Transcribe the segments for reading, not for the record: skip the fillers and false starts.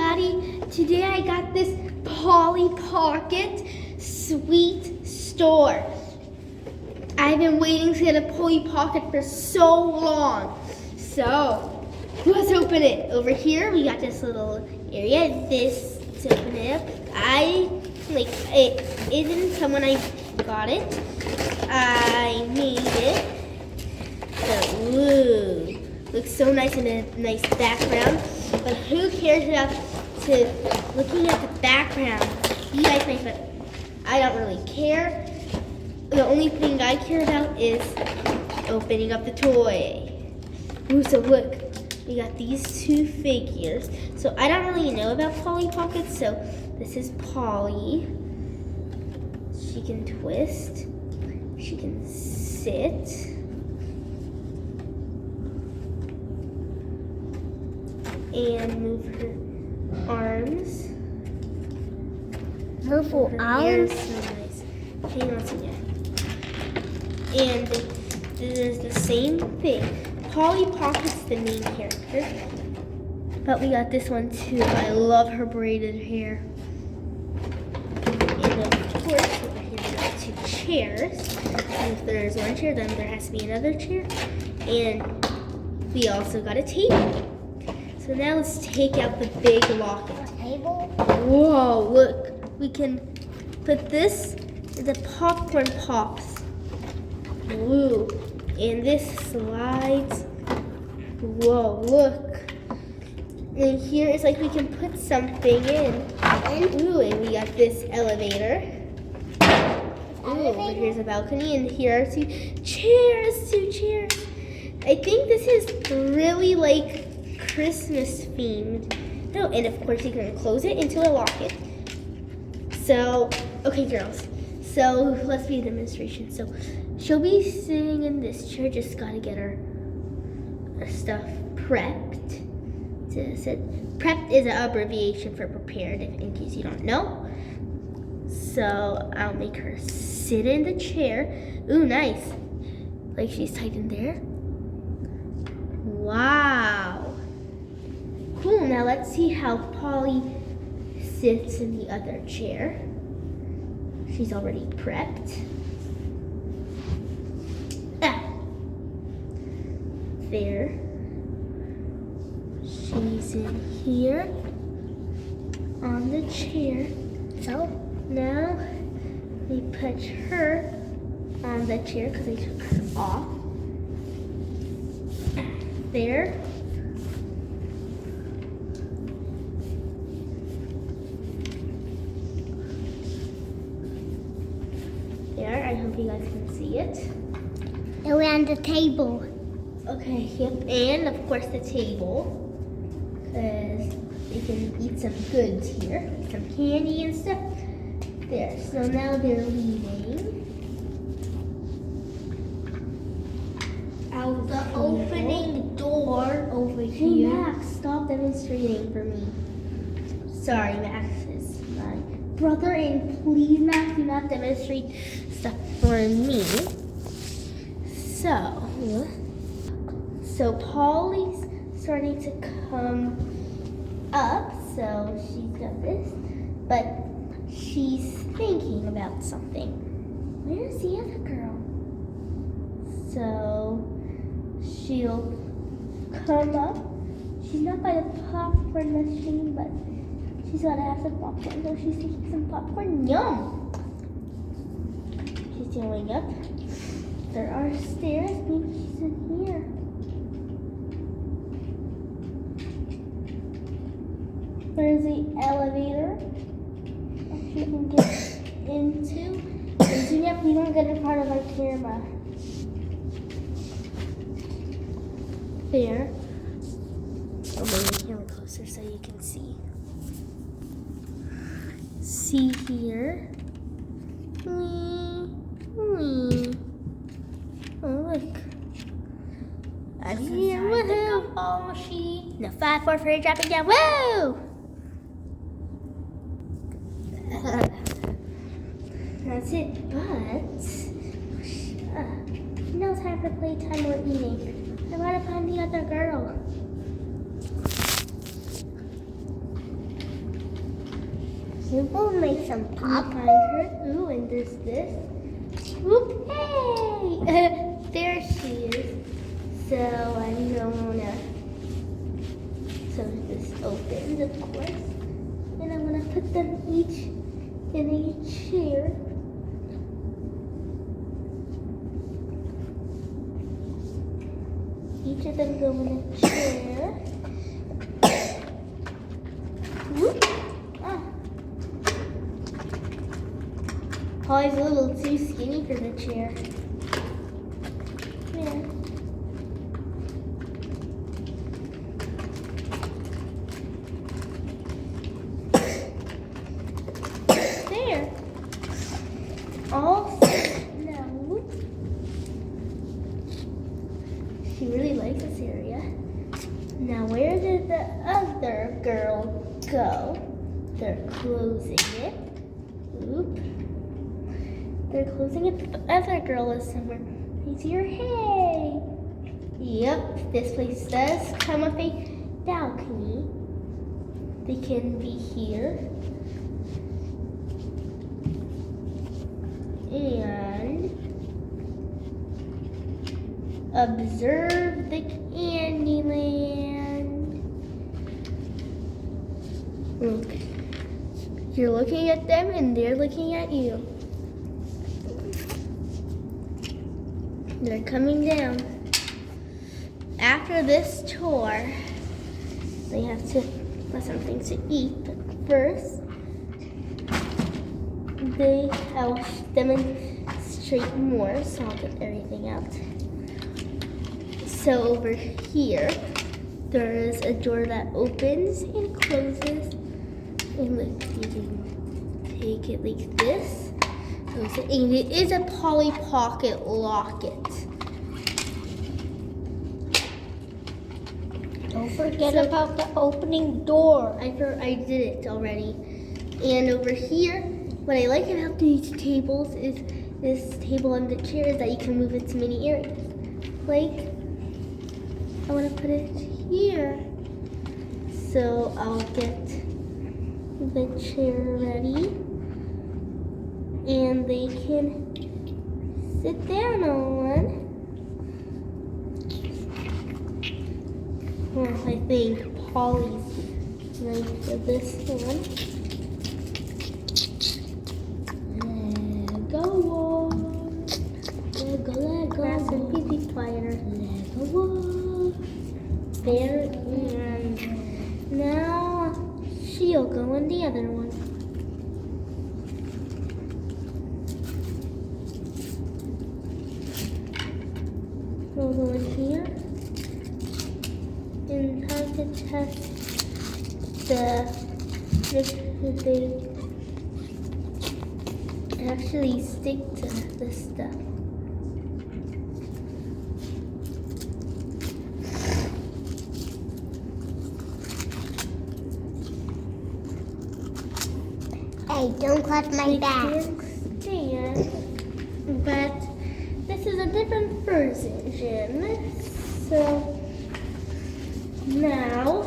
everybody. Today I got this Polly Pocket Sweet Store. I've been waiting to get a Polly Pocket for so long. So, let's open it. Over here, we got this little area. This to open it up. It isn't someone I got it. I made it. So, woo. Looks so nice in a nice background. But who cares about looking at the background? You guys may, but I don't really care. The only thing I care about is opening up the toy. Ooh, so look, we got these two figures. So I don't really know about Polly Pockets, so this is Polly. She can twist. She can sit. And move her arms. Move her arms? So nice. Hang on a second. And this is the same thing. Polly Pocket's the main character. But we got this one too. I love her braided hair. And of course, over here we got two chairs. And if there's one chair, then there has to be another chair. And we also got a table. So now let's take out the big locket. Table? Whoa, look. We can put this in the popcorn pops. Ooh, and this slides. Whoa, look. And here it's like we can put something in. Ooh, and we got this elevator. Ooh, here's a balcony, and here are two chairs. I think this is really like Christmas themed. Oh, and of course you can close it into a locket. So, okay girls, so let's be a demonstration. So she'll be sitting in this chair, just gotta get her stuff prepped. Prepped is an abbreviation for prepared, in case you don't know. So I'll make her sit in the chair. Ooh, nice. Like she's tight in there. Wow. Cool, now let's see how Polly sits in the other chair. She's already prepped. There. She's in here on the chair. So now we put her on the chair because I took her off. There. There, I hope you guys can see it. Around the table. Okay, yep, and of course the table, because they can eat some goods here, some candy and stuff. There, so now they're leaving out the opening door over here. Hey Max, stop demonstrating for me. Sorry, Max is my brother, and please, Max, do not demonstrate stuff for me. So Polly's starting to come up, so she's got this, but she's thinking about something. Where's the other girl? So she'll come up. She's not by the popcorn machine, but she's gotta have some popcorn, so she's taking some popcorn. Yum! She's going up. There are stairs. Maybe she's in here. There's the elevator that she can get into. And yep, we don't get a part of our camera. There. I'll bring the camera closer so you can see. See here. Wee. Oh, look. I'm here. Woohoo! Oh, no, 5, 4, 3, dropping down. Woo! That's it, but now it's time for playtime or eating. I want to find the other girl. You will make some pop. Behind her. Ooh, and there's this. Whoop, hey! There she is. So I'm gonna. So this opens, of course, and I'm gonna put them each in a chair. Each of them go in a chair. Whoop. Ah. Polly's a little too skinny for the chair. Yeah. There. All set now. She really likes this area. Now where did the other girl go? They're closing it. Oop. They're closing it, but the other girl is somewhere. It's here. Hey! Yep, this place does come with a balcony. They can be here. And observe the Candyland. Look, you're looking at them and they're looking at you. They're coming down. After this tour, they have to have something to eat. But first, I'll demonstrate more, so I'll get everything out. So over here, there is a door that opens and closes. And look, you can take it like this. And it is a Polly Pocket locket. Don't forget about the opening door. I did it already. And over here, what I like about these tables is this table and the chair is that you can move it to many areas. Like, I want to put it here. So I'll get the chair ready. And they can sit down on. Well, I think Polly's ready for this one. Let go. Let go, let go. That's a bit quieter. Let go. There. And now she'll go in the other one. We'll go in here and how to test if they actually stick to this stuff. Hey, don't cut my They back. can stand, but this is a different version. So now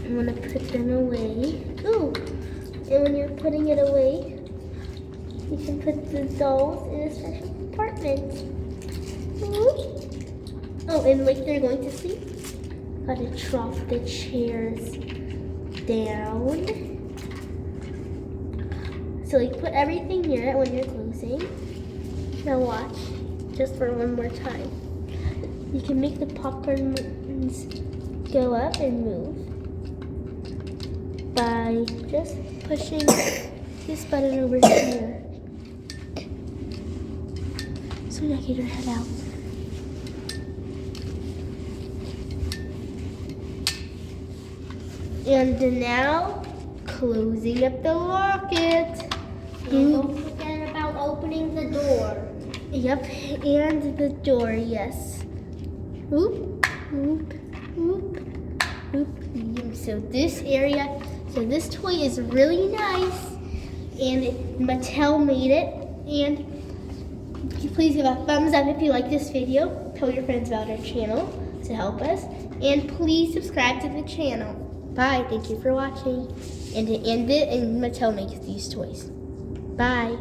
I'm gonna put them away. Ooh, and when you're putting it away, you can put the dolls in a special compartment. Ooh. Oh, and like they're going to sleep, gotta drop the chairs down. So like put everything here when you're closing. Now watch, just for one more time. You can make the popcorns go up and move by just pushing this button over here. So now get your head out. And now, closing up the locket. And don't forget about opening the door. Yep, and the door, yes. Oop, oop, oop, oop. So this area, so this toy is really nice, and Mattel made it. And please give a thumbs up if you like this video. Tell your friends about our channel to help us. And please subscribe to the channel. Bye. Thank you for watching. And Mattel makes these toys. Bye.